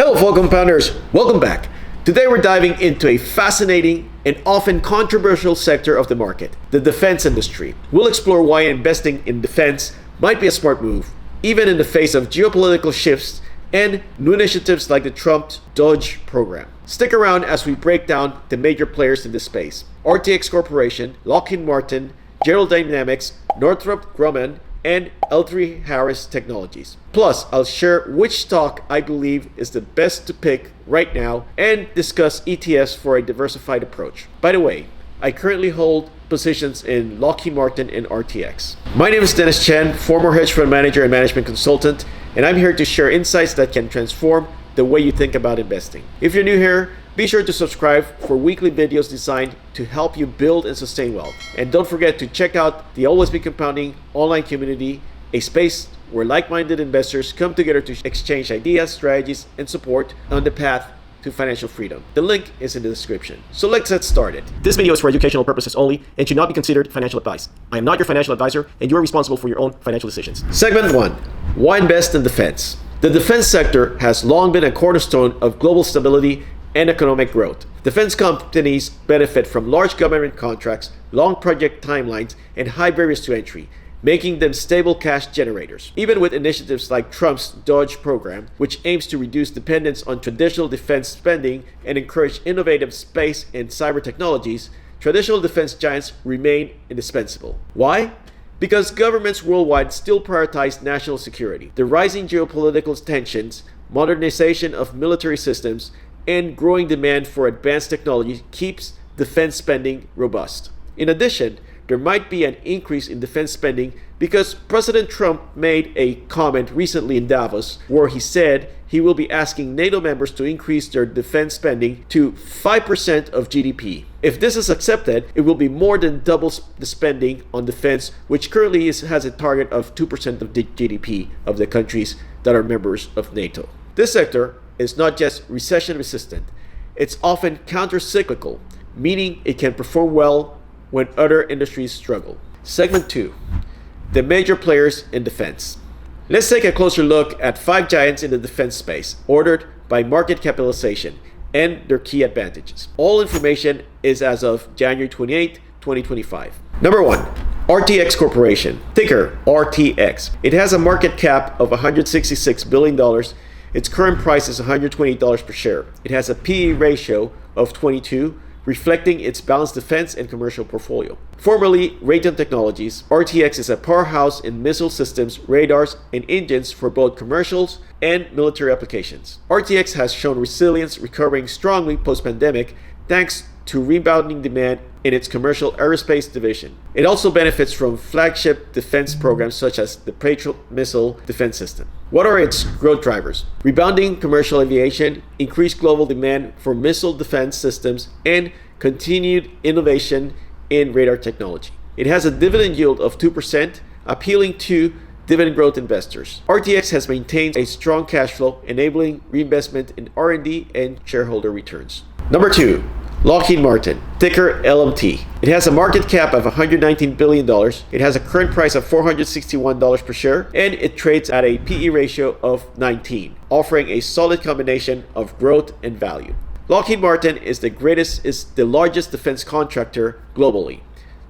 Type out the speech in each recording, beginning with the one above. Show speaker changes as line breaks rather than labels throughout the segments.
Hello, fellow compounders. Welcome back. Today we're diving into a fascinating and often controversial sector of the market, the defense industry. We'll explore why investing in defense might be a smart move, even in the face of geopolitical shifts and new initiatives like the Trump Dodge program. Stick around as we break down the major players in this space: RTX Corporation, Lockheed Martin, General Dynamics, Northrop Grumman, and L3Harris Technologies. Plus, I'll share which stock I believe is the best to pick right now and discuss ETFs for a diversified approach. By the way, I currently hold positions in Lockheed Martin and RTX. My name is Dennis Chen, former hedge fund manager and management consultant, and I'm here to share insights that can transform the way you think about investing. If you're new here, be sure to subscribe for weekly videos designed to help you build and sustain wealth. And don't forget to check out the Always Be Compounding online community, a space where like-minded investors come together to exchange ideas, strategies, and support on the path to financial freedom. The link is in the description. So let's get started. This video is for educational purposes only and should not be considered financial advice. I am not your financial advisor, and you are responsible for your own financial decisions. Segment 1. Why invest in defense? The defense sector has long been a cornerstone of global stability and economic growth. Defense companies benefit from large government contracts, long project timelines, and high barriers to entry, making them stable cash generators. Even with initiatives like Trump's Dodge program, which aims to reduce dependence on traditional defense spending and encourage innovative space and cyber technologies, traditional defense giants remain indispensable. Why? Because governments worldwide still prioritize national security. The rising geopolitical tensions, modernization of military systems, and growing demand for advanced technology keeps defense spending robust. In addition, there might be an increase in defense spending because President Trump made a comment recently in Davos where he said he will be asking NATO members to increase their defense spending to 5% of GDP. If this is accepted, it will be more than double the spending on defense, which currently has a target of 2% of the GDP of the countries that are members of NATO. This sector is not just recession resistant, it's often counter-cyclical, meaning it can perform well when other industries struggle. Segment 2. The major players in defense. Let's take a closer look at 5 giants in the defense space, ordered by market capitalization and their key advantages. All information is as of January 28, 2025. Number 1. RTX Corporation, ticker RTX. It has a market cap of $166 billion. Its current price is $128 per share. It has a PE ratio of 22, reflecting its balanced defense and commercial portfolio. Formerly Raytheon Technologies, RTX is a powerhouse in missile systems, radars, and engines for both commercials and military applications. RTX has shown resilience, recovering strongly post-pandemic thanks to rebounding demand in its commercial aerospace division. It also benefits from flagship defense programs such as the Patriot missile defense system. What are its growth drivers? Rebounding commercial aviation, increased global demand for missile defense systems, and continued innovation in radar technology. It has a dividend yield of 2%, appealing to dividend growth investors. RTX has maintained a strong cash flow, enabling reinvestment in R&D and shareholder returns. Number 2. Lockheed Martin, ticker LMT. It has a market cap of $119 billion. It has a current price of $461 per share, and it trades at a PE ratio of 19, offering a solid combination of growth and value. Lockheed Martin is the largest defense contractor globally.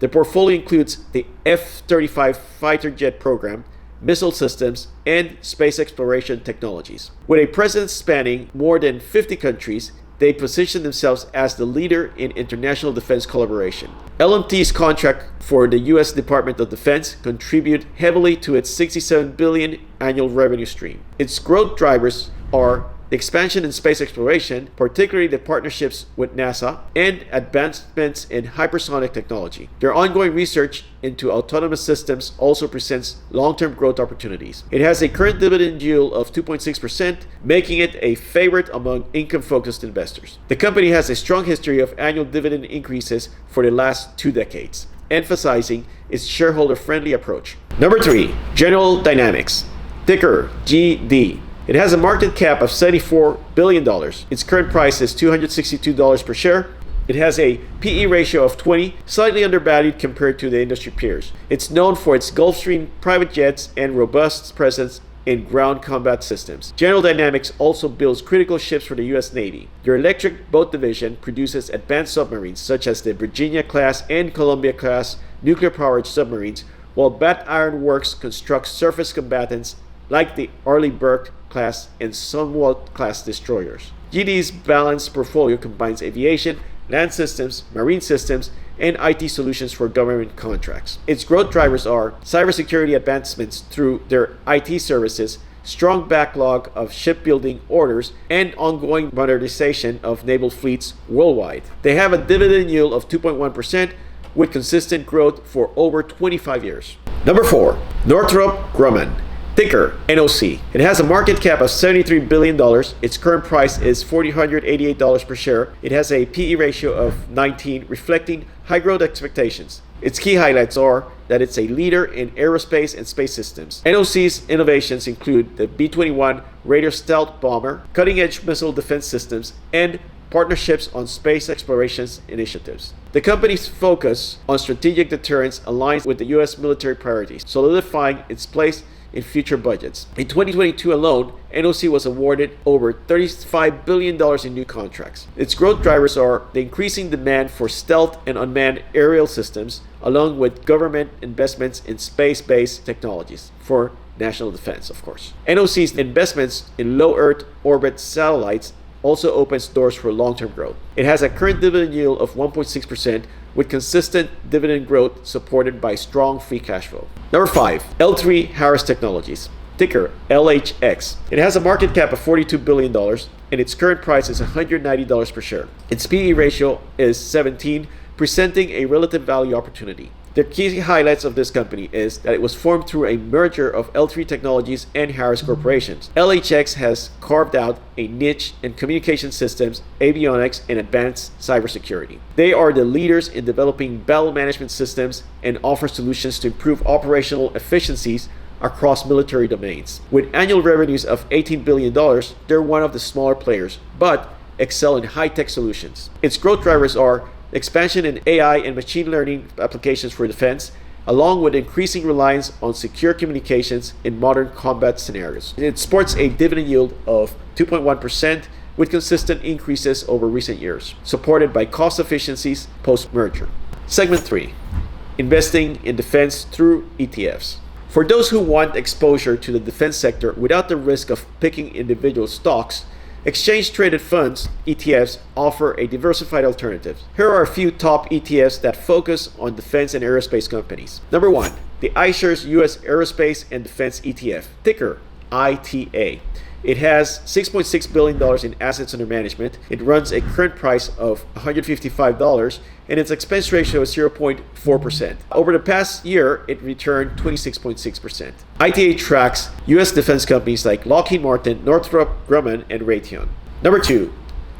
The portfolio includes the F-35 fighter jet program, missile systems, and space exploration technologies. With a presence spanning more than 50 countries, they position themselves as the leader in international defense collaboration. LMT's contract for the U.S. Department of Defense contribute heavily to its $67 billion annual revenue stream. Its growth drivers are the expansion in space exploration, particularly the partnerships with NASA, and advancements in hypersonic technology. Their ongoing research into autonomous systems also presents long-term growth opportunities. It has a current dividend yield of 2.6%, making it a favorite among income-focused investors. The company has a strong history of annual dividend increases for the last 2 decades, emphasizing its shareholder-friendly approach. Number 3. General Dynamics, ticker GD. It has a market cap of $74 billion. Its current price is $262 per share. It has a PE ratio of 20, slightly undervalued compared to the industry peers. It's known for its Gulfstream private jets and robust presence in ground combat systems. General Dynamics also builds critical ships for the U.S. Navy. Their electric boat division produces advanced submarines such as the Virginia-class and Columbia-class nuclear-powered submarines, while Bat Iron Works constructs surface combatants like the Arleigh Burke-class and Sunwalt-class destroyers. GD's balanced portfolio combines aviation, land systems, marine systems, and IT solutions for government contracts. Its growth drivers are cybersecurity advancements through their IT services, strong backlog of shipbuilding orders, and ongoing modernization of naval fleets worldwide. They have a dividend yield of 2.1% with consistent growth for over 25 years. Number 4, Northrop Grumman. Ticker NOC. It has a market cap of $73 billion. Its current price is $488 per share. It has a PE ratio of 19, reflecting high growth expectations. Its key highlights are that it's a leader in aerospace and space systems. NOC's innovations include the B-21 Raider stealth bomber, cutting-edge missile defense systems, and partnerships on space exploration initiatives. The company's focus on strategic deterrence aligns with the U.S. military priorities, solidifying its place in future budgets. In 2022 alone, NOC was awarded over $35 billion in new contracts. Its growth drivers are the increasing demand for stealth and unmanned aerial systems, along with government investments in space-based technologies for national defense, of course. NOC's investments in low Earth orbit satellites also opens doors for long-term growth. It has a current dividend yield of 1.6% with consistent dividend growth supported by strong free cash flow. Number 5, L3 Harris Technologies. Ticker LHX. It has a market cap of $42 billion and its current price is $190 per share. Its PE ratio is 17, presenting a relative value opportunity. The key highlights of this company is that it was formed through a merger of L3 Technologies and Harris Corporation. LHX has carved out a niche in communication systems, avionics, and advanced cybersecurity. They are the leaders in developing battle management systems and offer solutions to improve operational efficiencies across military domains. With annual revenues of $18 billion, they're one of the smaller players, but excel in high-tech solutions. Its growth drivers are expansion in AI and machine learning applications for defense, along with increasing reliance on secure communications in modern combat scenarios. It sports a dividend yield of 2.1% with consistent increases over recent years, supported by cost efficiencies post-merger. Segment 3, investing in defense through ETFs. For those who want exposure to the defense sector without the risk of picking individual stocks, exchange-traded funds, ETFs, offer a diversified alternative. Here are a few top ETFs that focus on defense and aerospace companies. Number 1, the iShares US Aerospace and Defense ETF, ticker ITA. It has $6.6 billion in assets under management. It runs a current price of $155 and its expense ratio is 0.4%. Over the past year, it returned 26.6%. ITA tracks US defense companies like Lockheed Martin, Northrop Grumman, and Raytheon. Number 2,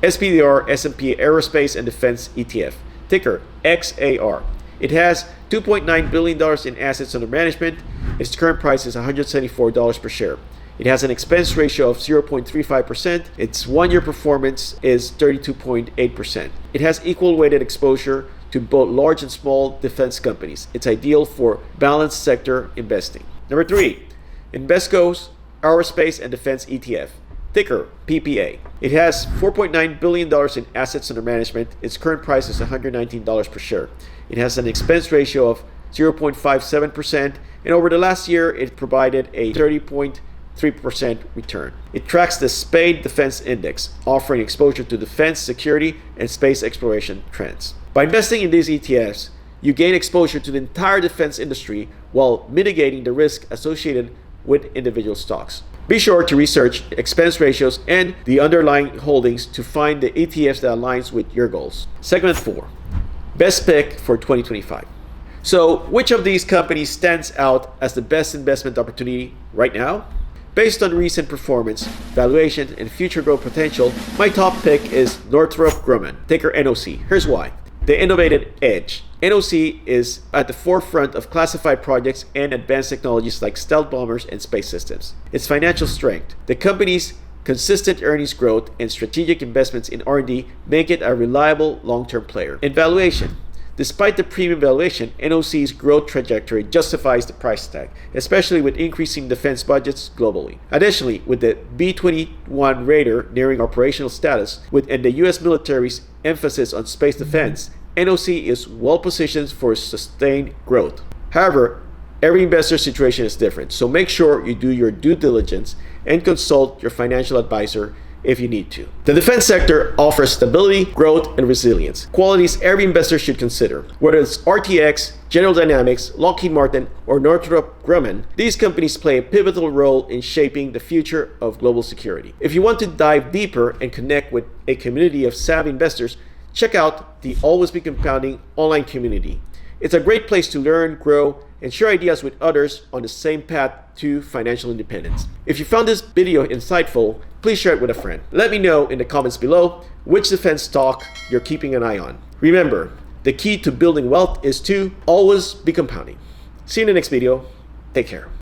SPDR S&P Aerospace and Defense ETF, ticker XAR. It has $2.9 billion in assets under management. Its current price is $174 per share. It has an expense ratio of 0.35%. Its one-year performance is 32.8%. It has equal weighted exposure to both large and small defense companies. It's ideal for balanced sector investing. Number 3, Invesco's Aerospace and Defense ETF, ticker PPA. It has $4.9 billion in assets under management. Its current price is $119 per share. It has an expense ratio of 0.57%, and over the last year, it provided a 30.3% return. It tracks the SPADE Defense Index, offering exposure to defense, security, and space exploration trends. By investing in these ETFs, you gain exposure to the entire defense industry while mitigating the risk associated with individual stocks. Be sure to research expense ratios and the underlying holdings to find the ETFs that aligns with your goals. Segment 4, best pick for 2025. So, which of these companies stands out as the best investment opportunity right now? Based on recent performance, valuation, and future growth potential, my top pick is Northrop Grumman, ticker NOC. Here's why. The innovative edge. NOC is at the forefront of classified projects and advanced technologies like stealth bombers and space systems. Its financial strength. The company's consistent earnings growth and strategic investments in R&D make it a reliable long-term player. In valuation, Despite the premium valuation, NOC's growth trajectory justifies the price tag, especially with increasing defense budgets globally. Additionally, with the B-21 Raider nearing operational status and the US military's emphasis on space defense, NOC is well positioned for sustained growth. However, every investor situation is different, so make sure you do your due diligence and consult your financial advisor if you need to. The defense sector offers stability, growth, and resilience, qualities every investor should consider. Whether it's RTX, General Dynamics, Lockheed Martin, or Northrop Grumman, these companies play a pivotal role in shaping the future of global security. If you want to dive deeper and connect with a community of savvy investors, check out the Always Be Compounding online community. It's a great place to learn, grow, and share ideas with others on the same path to financial independence. If you found this video insightful, please share it with a friend. Let me know in the comments below which defense stock you're keeping an eye on. Remember, the key to building wealth is to always be compounding. See you in the next video. Take care.